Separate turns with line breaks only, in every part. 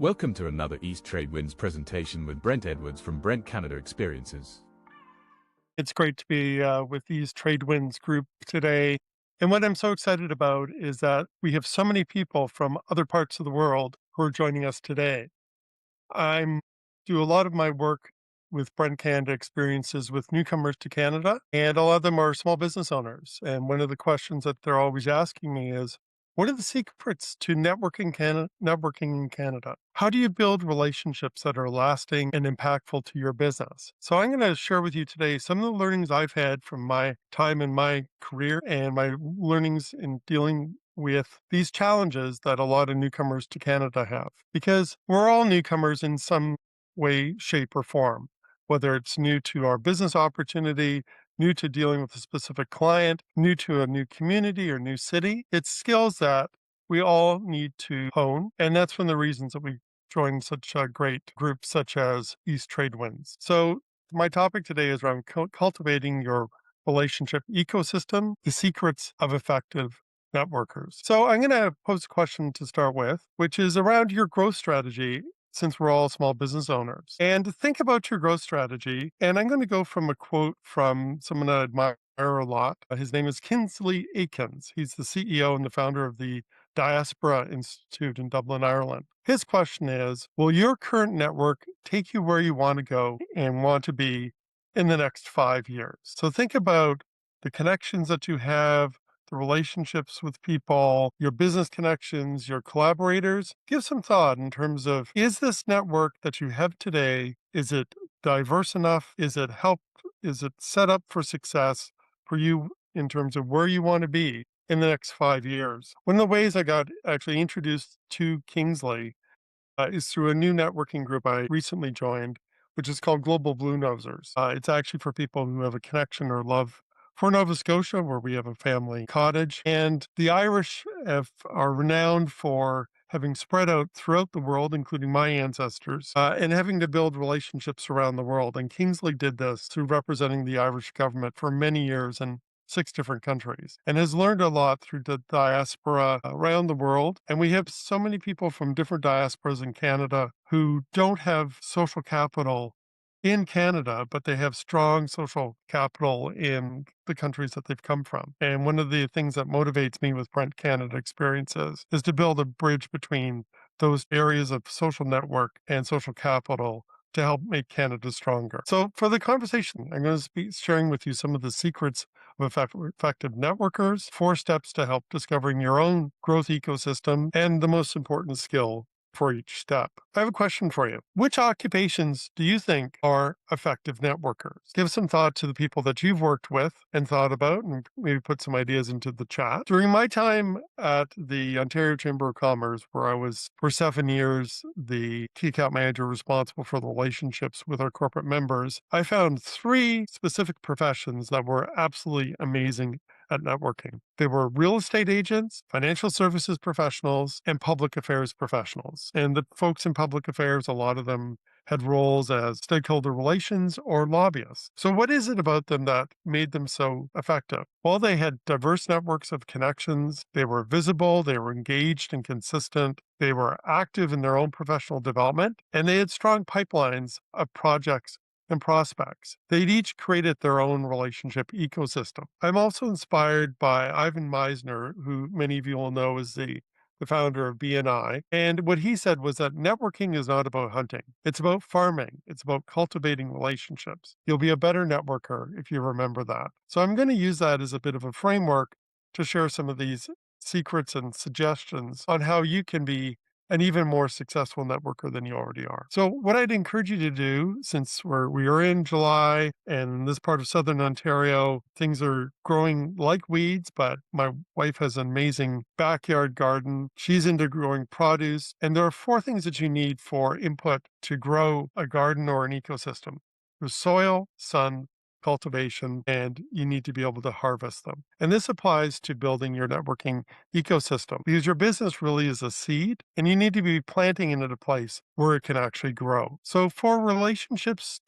Welcome to another East Trade Winds presentation with Brent Edwards from Brent Canada Experiences.
It's great to be with these Trade Winds group today. And what I'm so excited about is that we have so many people from other parts of the world who are joining us today. I do a lot of my work with Brent Canada Experiences with newcomers to Canada, and a lot of them are small business owners. And one of the questions that they're always asking me is, what are the secrets to networking in Canada? How do you build relationships that are lasting and impactful to your business? So I'm going to share with you today some of the learnings I've had from my time in my career and my learnings in dealing with these challenges that a lot of newcomers to Canada have. Because we're all newcomers in some way, shape, or form, whether it's new to our business opportunity, new to dealing with a specific client, new to a new community or new city. It's skills that we all need to hone. And that's one of the reasons that we join such a great group such as East Trade Winds. So my topic today is around cultivating your relationship ecosystem, the secrets of effective networkers. So I'm going to pose a question to start with, which is around your growth strategy since we're all small business owners. And think about your growth strategy. And I'm going to go from a quote from someone I admire a lot. His name is Kinsley Aikens. He's the CEO and the founder of the Diaspora Institute in Dublin, Ireland. His question is, will your current network take you where you want to go and want to be in the next 5 years? So think about the connections that you have, the relationships with people, your business connections, your collaborators. Give some thought in terms of, is this network that you have today, is it diverse enough? Is it set up for success for you in terms of where you want to be in the next 5 years? One of the ways I got actually introduced to Kingsley is through a new networking group I recently joined, which is called Global Blue Nosers. It's actually for people who have a connection or love for Nova Scotia, where we have a family cottage. And the Irish are renowned for having spread out throughout the world, including my ancestors, and having to build relationships around the world. And Kingsley did this through representing the Irish government for many years in 6 different countries, and has learned a lot through the diaspora around the world. And we have so many people from different diasporas in Canada who don't have social capital in Canada, but they have strong social capital in the countries that they've come from. And one of the things that motivates me with Brent Canada Experiences is to build a bridge between those areas of social network and social capital to help make Canada stronger. So for the conversation, I'm going to be sharing with you some of the secrets of effective networkers, 4 steps to help discovering your own growth ecosystem, and the most important skill for each step. I have a question for you. Which occupations do you think are effective networkers? Give some thought to the people that you've worked with and thought about, and maybe put some ideas into the chat. During my time at the Ontario Chamber of Commerce, where I was for 7 years the key account manager responsible for the relationships with our corporate members, I found 3 specific professions that were absolutely amazing at networking. They were real estate agents, financial services professionals, and public affairs professionals. And the folks in public affairs, a lot of them had roles as stakeholder relations or lobbyists. So what is it about them that made them so effective? Well, they had diverse networks of connections. They were visible, they were engaged and consistent. They were active in their own professional development, and they had strong pipelines of projects and prospects. They'd each created their own relationship ecosystem. I'm also inspired by Ivan Meisner, who many of you will know is the founder of BNI. And what he said was that networking is not about hunting. It's about farming. It's about cultivating relationships. You'll be a better networker if you remember that. So I'm going to use that as a bit of a framework to share some of these secrets and suggestions on how you can be an even more successful networker than you already are. So what I'd encourage you to do, since we are in July and in this part of Southern Ontario, things are growing like weeds, but my wife has an amazing backyard garden. She's into growing produce. And there are 4 things that you need for input to grow a garden or an ecosystem. There's soil, sun, cultivation, and you need to be able to harvest them. And this applies to building your networking ecosystem, because your business really is a seed and you need to be planting it at a place where it can actually grow. So for relationships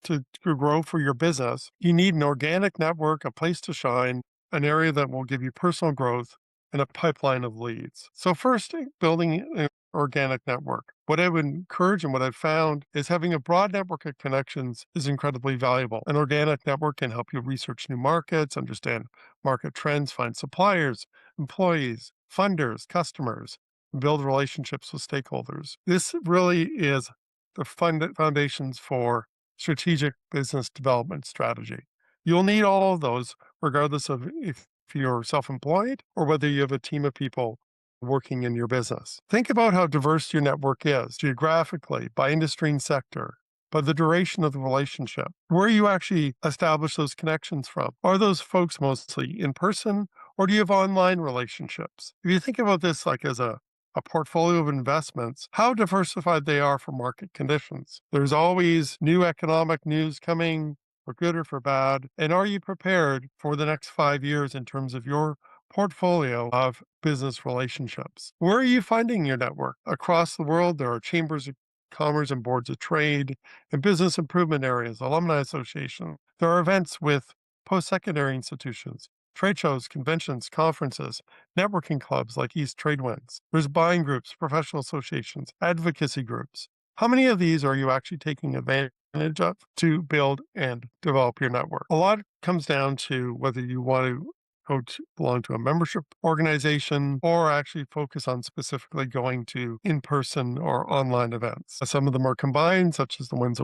to grow for your business, you need an organic network, a place to shine, an area that will give you personal growth, and a pipeline of leads. So first, building organic network. What I would encourage and what I've found is having a broad network of connections is incredibly valuable. An organic network can help you research new markets, understand market trends, find suppliers, employees, funders, customers, build relationships with stakeholders. This really is the foundations for strategic business development strategy. You'll need all of those, regardless of if you're self employed or whether you have a team of people working in your business. Think about how diverse your network is geographically, by industry and sector, by the duration of the relationship, where you actually establish those connections from. Are those folks mostly in person or do you have online relationships? If you think about this like as a portfolio of investments, how diversified they are for market conditions. There's always new economic news coming, for good or for bad. And are you prepared for the next 5 years in terms of your portfolio of business relationships? Where are you finding your network? Across the world, there are chambers of commerce and boards of trade and business improvement areas, alumni associations. There are events with post-secondary institutions, trade shows, conventions, conferences, networking clubs like East Tradewinds. There's buying groups, professional associations, advocacy groups. How many of these are you actually taking advantage of to build and develop your network? A lot comes down to whether you want to belong to a membership organization or actually focus on specifically going to in-person or online events. Some of them are combined, such as the ones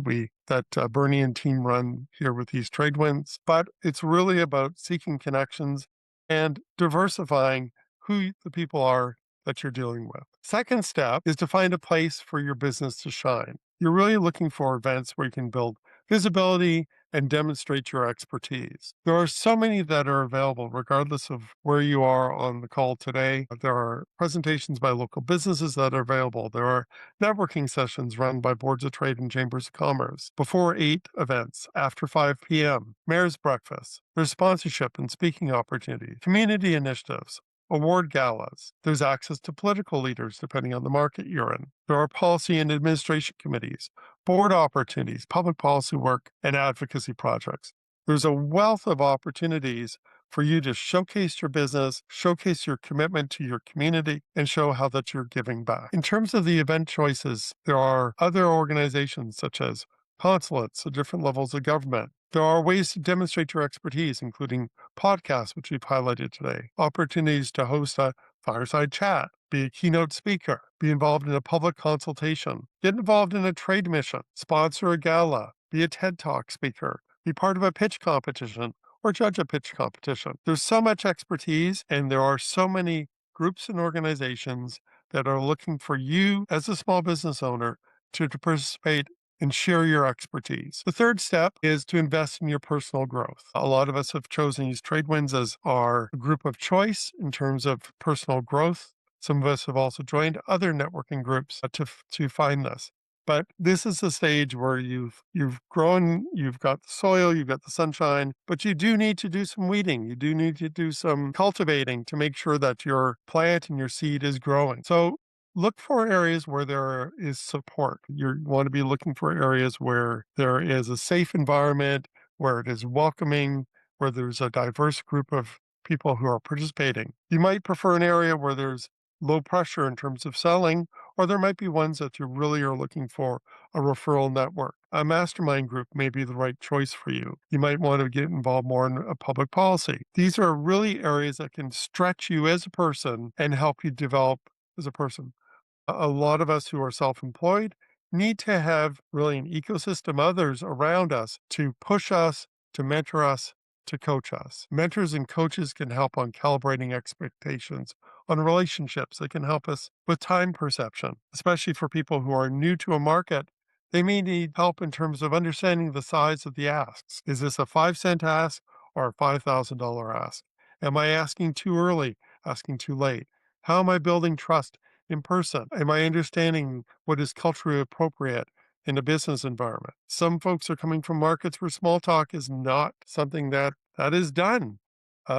that Bernie and team run here with these trade winds, but it's really about seeking connections and diversifying who the people are that you're dealing with. Second step is to find a place for your business to shine. You're really looking for events where you can build visibility and demonstrate your expertise. There are so many that are available, regardless of where you are on the call today. There are presentations by local businesses that are available. There are networking sessions run by boards of trade and chambers of commerce, before 8 events, after 5 p.m., mayor's breakfast. There's sponsorship and speaking opportunities, community initiatives, award galas. There's access to political leaders depending on the market you're in. There are policy and administration committees, board opportunities, public policy work, and advocacy projects. There's a wealth of opportunities for you to showcase your business, showcase your commitment to your community, and show how that you're giving back. In terms of the event choices, there are other organizations such as consulates at different levels of government. There are ways to demonstrate your expertise, including podcasts, which we've highlighted today, opportunities to host a fireside chat, be a keynote speaker, be involved in a public consultation, get involved in a trade mission, sponsor a gala, be a TED Talk speaker, be part of a pitch competition, or judge a pitch competition. There's so much expertise, and there are so many groups and organizations that are looking for you as a small business owner to participate and share your expertise. The third step is to invest in your personal growth. A lot of us have chosen these trade winds as our group of choice in terms of personal growth. Some of us have also joined other networking groups to find this. But this is the stage where you've grown, you've got the soil, you've got the sunshine, but you do need to do some weeding. You do need to do some cultivating to make sure that your plant and your seed is growing. So look for areas where there is support. You want to be looking for areas where there is a safe environment, where it is welcoming, where there's a diverse group of people who are participating. You might prefer an area where there's low pressure in terms of selling, or there might be ones that you really are looking for a referral network. A mastermind group may be the right choice for you. You might want to get involved more in public policy. These are really areas that can stretch you as a person and help you develop as a person. A lot of us who are self-employed need to have really an ecosystem of others around us to push us, to mentor us, to coach us. Mentors and coaches can help on calibrating expectations, on relationships. They can help us with time perception, especially for people who are new to a market. They may need help in terms of understanding the size of the asks. Is this a 5-cent ask or a $5,000 ask? Am I asking too early, asking too late? How am I building trust in person? Am I understanding what is culturally appropriate in a business environment? Some folks are coming from markets where small talk is not something that is done.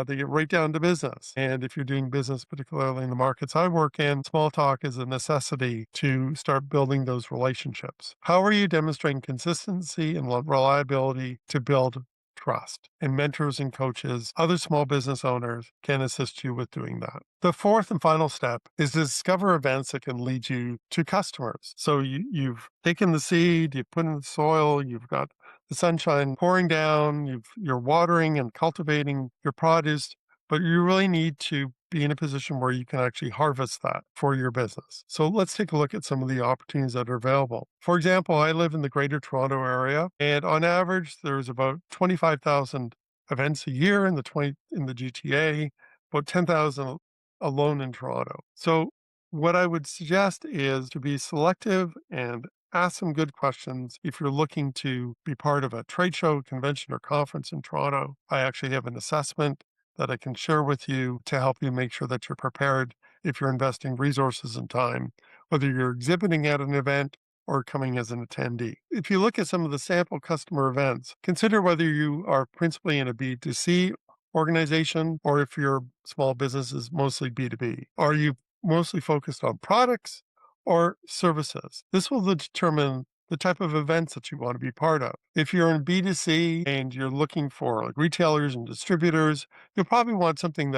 They get right down to business. And if you're doing business, particularly in the markets I work in, small talk is a necessity to start building those relationships. How are you demonstrating consistency and reliability to build trust, and mentors and coaches, other small business owners can assist you with doing that. The fourth and final step is to discover events that can lead you to customers. So you've taken the seed, you've put it in the soil, you've got the sunshine pouring down, you're watering and cultivating your produce, but you really need to be in a position where you can actually harvest that for your business. So let's take a look at some of the opportunities that are available. For example, I live in the Greater Toronto area, and on average, there's about 25,000 events a year in the GTA, about 10,000 alone in Toronto. So what I would suggest is to be selective and ask some good questions if you're looking to be part of a trade show, convention, or conference in Toronto. I actually have an assessment that I can share with you to help you make sure that you're prepared if you're investing resources and time, whether you're exhibiting at an event or coming as an attendee. If you look at some of the sample customer events, consider whether you are principally in a B2C organization or if your small business is mostly B2B. Are you mostly focused on products or services? This will determine the type of events that you want to be part of. If you're in B2C and you're looking for like retailers and distributors, you'll probably want something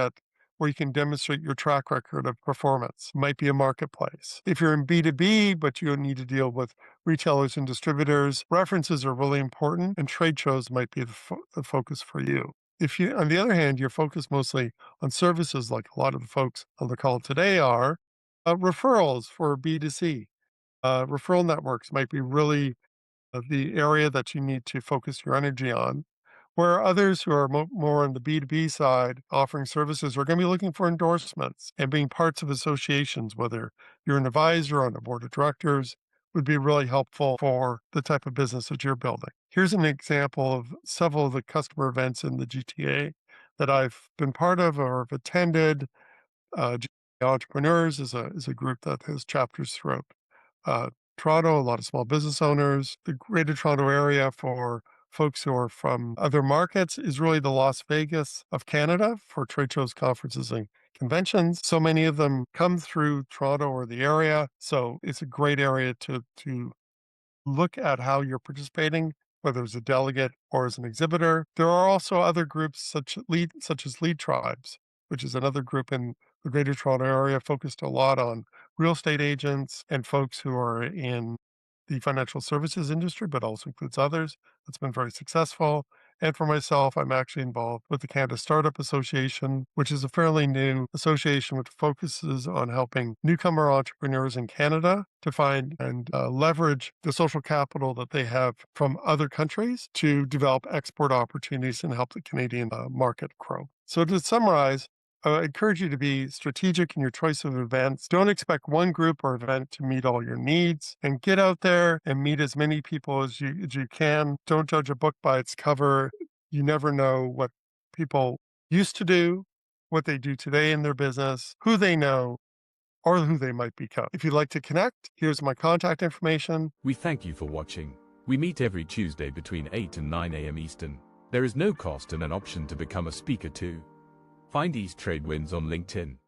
where you can demonstrate your track record of performance. It might be a marketplace. If you're in B2B, but you need to deal with retailers and distributors, references are really important, and trade shows might be the focus for you. If you, on the other hand, you're focused mostly on services, like a lot of the folks on the call today are, referrals for B2C. Referral networks might be really the area that you need to focus your energy on, where others who are more on the B2B side offering services are going to be looking for endorsements and being parts of associations, whether you're an advisor on a board of directors, would be really helpful for the type of business that you're building. Here's an example of several of the customer events in the GTA that I've been part of or have attended. Entrepreneurs is a group that has chapters throughout uh, Toronto, a lot of small business owners. The Greater Toronto area for folks who are from other markets is really the Las Vegas of Canada for trade shows, conferences, and conventions. So many of them come through Toronto or the area. So it's a great area to look at how you're participating, whether as a delegate or as an exhibitor. There are also other groups such as Lead Tribes, which is another group in the Greater Toronto area focused a lot on real estate agents and folks who are in the financial services industry, but also includes others. That's been very successful. And for myself, I'm actually involved with the Canada Startup Association, which is a fairly new association which focuses on helping newcomer entrepreneurs in Canada to find and leverage the social capital that they have from other countries to develop export opportunities and help the Canadian market grow. So to summarize, I encourage you to be strategic in your choice of events. Don't expect one group or event to meet all your needs, and get out there and meet as many people as you can. Don't judge a book by its cover. You never know what people used to do, what they do today in their business, who they know, or who they might become. If you'd like to connect, here's my contact information.
We thank you for watching. We meet every Tuesday between 8 and 9 a.m. Eastern. There is no cost and an option to become a speaker too. Find East Trade Wins on LinkedIn.